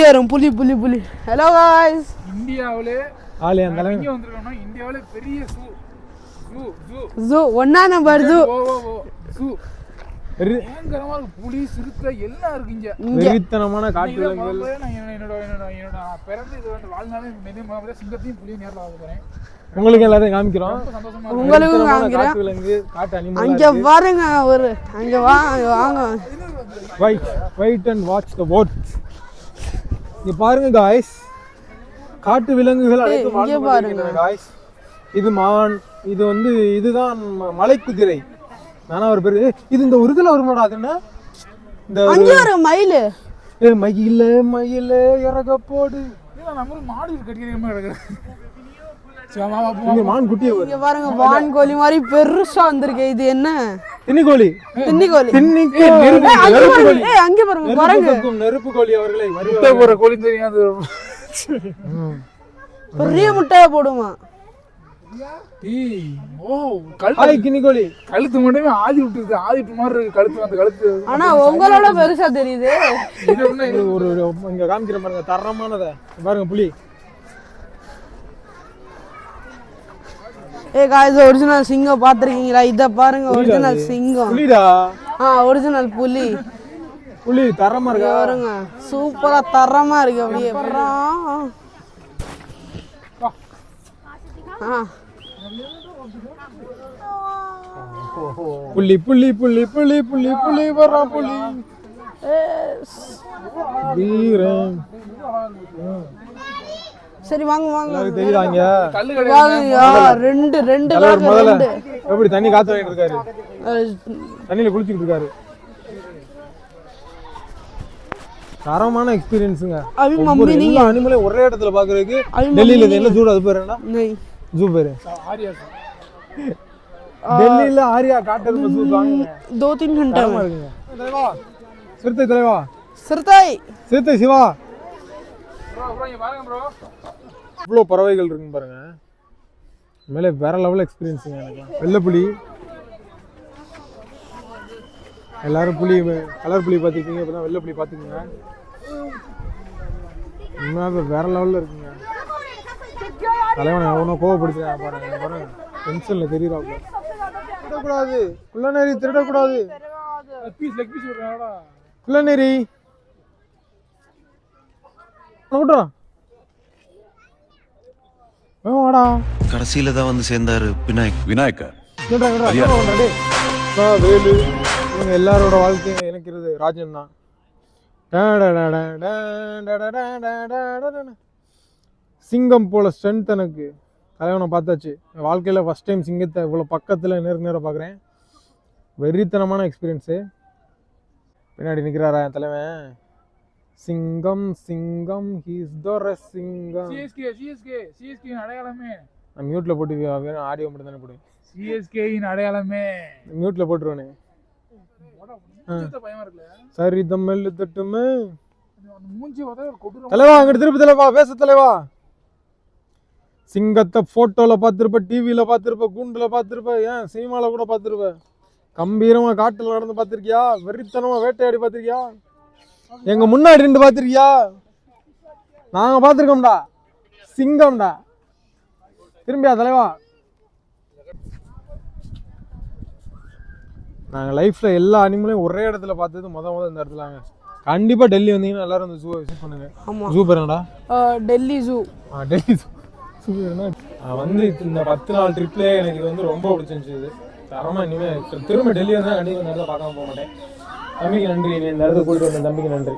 வரும் புலி புலி புலி. ஹலோ गाइस, இந்தியாவிலே ஆளே அந்த இங்க வந்திருக்கோம்னா இந்தியாவிலே பெரிய ஜூ 1 நம்பர் ஜூ. ஜூ பயங்கரமா புலி சிறுத்தை எல்லாம் இருக்கு இங்க. வெறித்தனமான காட்டு விலங்குகள். என்னோட பிறந்து இது வந்து வாழ்நாளே மினிமம் சிங்கத்தையும் புலியும் நேரில் பார்க்க போறேன். உங்களுக்கு எல்லாத்தையும் காமிக்கிறோம். உங்களுக்கும் காமிக்கிறேன். காட்டு விலங்கு, காட்டு அனிமல். அங்க பாருங்க ஒரு அங்க வாங்க. Wait and watch the boat. இங்க பாருங்க गाइस. காட்டு விலங்குகள் அனைத்தும் வாழ்ந்து கொண்டிருக்கின்றன गाइस. இது மான், இது வந்து இதுதான் மலைக்குதிரை. நானா ஒரு பேரு இது இந்த உருதுல வருமாடா அது என்ன? இந்த அங்க ஒரு மயில். மயில இறக போடு. இல்ல நம்ம மாடு கட்டிக்கிறமா கிடக்குது. இங்க மான் குட்டியே வருது. இங்க பாருங்க வான் கோழி மாதிரி பெருசா வந்திருக்கு. இது என்ன? தின்னிக்கோழி. நெருப்பு கோழி அவர்களை முட்டை போற கோழி தெரியாது. பெரிய முட்டையை போடுமா? கழுத்து மட்டுமே ஆதி விட்டுருக்கு. ஆதி மாதிரி இருக்கு கழுத்து. அந்த கழுத்து ஆனா உங்களோட பெருசா தெரியுது. ஒரு இங்க காமிக்கிற பாருங்க தரமானத பாருங்க புலி. ஏ गाइस, ஒரிஜினல் சிங்கம் பாத்திருக்கீங்களா? இத பாருங்க ஒரிஜினல் சிங்கம். புலிடா. ஒரிஜினல் புலி. புலி தரமா இருக்கு பாருங்க. சூப்பரா தரமா இருக்கு அப்படியே. புலி புலி புலி புலி புலி புலி வரா புலி. வீரம். சரி வாங்க வாங்க. தெரியுதாங்க ரெண்டு எப்படி தண்ணி காத்து வாங்கிட்டு இருக்காரு. தண்ணியில குளிச்சுட்டு இருக்காரு. தரமான எக்ஸ்பீரியன்ஸுங்க. அனிமலை ஒரே இடத்துல பாக்குறதுக்கு. டெல்லியில என்ன ஜூ அது பேரு என்ன? ஜூ பேரு டெல்லியில ஆரியா காட்டெருமை ஜூ வாங்க. 2-3 घंटा இருக்குங்க. தலைவா சிறுத்தை தலைவா சிறுத்தை சிவா. இவ்வளோ பறவைகள் இருக்குன்னு பாருங்க. மேலே வேற லெவல் எக்ஸ்பீரியன்ஸுங்க எனக்கு. வெள்ளைப்புலி எல்லாரும் புலி கலர் புலி பார்த்துருக்கீங்க. இப்போ தான் வெள்ளைப்புலி பார்த்துக்குங்க. உண்மையாக வேற லெவலில் இருக்குங்க. தலைவனை எவனோ கோவப்படுத்துறாங்க பாருங்க. பாருங்க பென்சிலில் தெரியுறாங்க. திருடக்கூடாது குள்ளநேரி, திருடக்கூடாது குள்ளநேரி. விட்டுறான் கடைசியில தான் வந்து சேர்ந்தாரு விநாயகர். வேலு இவங்க எல்லாரோட வாழ்க்கையை இணைக்கிறது ராஜன் தான். சிங்கம் போல ஸ்ட்ரென்த் எனக்கு. தலைவனை பார்த்தாச்சு. வாழ்க்கையில் ஃபஸ்ட் டைம் சிங்கத்தை இவ்வளோ பக்கத்தில் நேராக பார்க்குறேன். வெறித்தனமான எக்ஸ்பீரியன்ஸு. பின்னாடி நிற்கிறாரா என் தலைவன். சிங்கம் சிங்கம் ஹீஸ் த சிங்கம். சிஎஸ்கே அடையாளமே. நான் மியூட்ல போட்டு வேணும் ஆடியோ மட்டும் தானே போடுவேன். சிஎஸ்கேயின் அடையாளமே மியூட்ல போட்டுருவானே. பயமா இருக்குல்ல. சரி தம்மெல் தட்டுமே மூஞ்சி தலைவா. அங்கிட்டு திருப்பி தலைவா பேச தலைவா. சிங்கத்தை போட்டோல பார்த்துருப்ப, டிவியில பார்த்துருப்ப, கூண்டுல பார்த்துருப்ப, ஏன் சினிமால கூட பார்த்துருப்ப. கம்பீரமா காட்டுல நடந்து பார்த்திருக்கியா? வெறித்தனமா வேட்டையாடி பார்த்திருக்கியா? எங்க முன்னாடி நின்று பார்த்திருக்கியா? நாங்க பார்த்திருக்கோம்டா. சிங்கம்டா. திரும்பியா தலைவா? நாங்க லைஃப்ல எல்லா அனிமலையும் ஒரே இடத்துல பார்த்தது முத இந்த இடத்துலங்க. கண்டிப்பா டெல்லி வந்தீங்கன்னா எல்லாரும் அந்த ஜூ விசிட் பண்ணுங்க. ஜூ பேருடா டெல்லி ஜூ. டெல்லி ஜூ வந்து இந்த 10 நாள் ட்ரிப்லேயே எனக்கு இது வந்து ரொம்ப பிடிச்சிருந்துச்சு. தரமா இனிமே திரும்ப டெல்லி வந்தா கண்டிப்பா இந்த இடத்துல பார்க்காம போக மாட்டேன். தம்பிக்கு நன்றி. இந்த இடத்துல கூட்டிட்டு வந்த தம்பிக்கு நன்றி.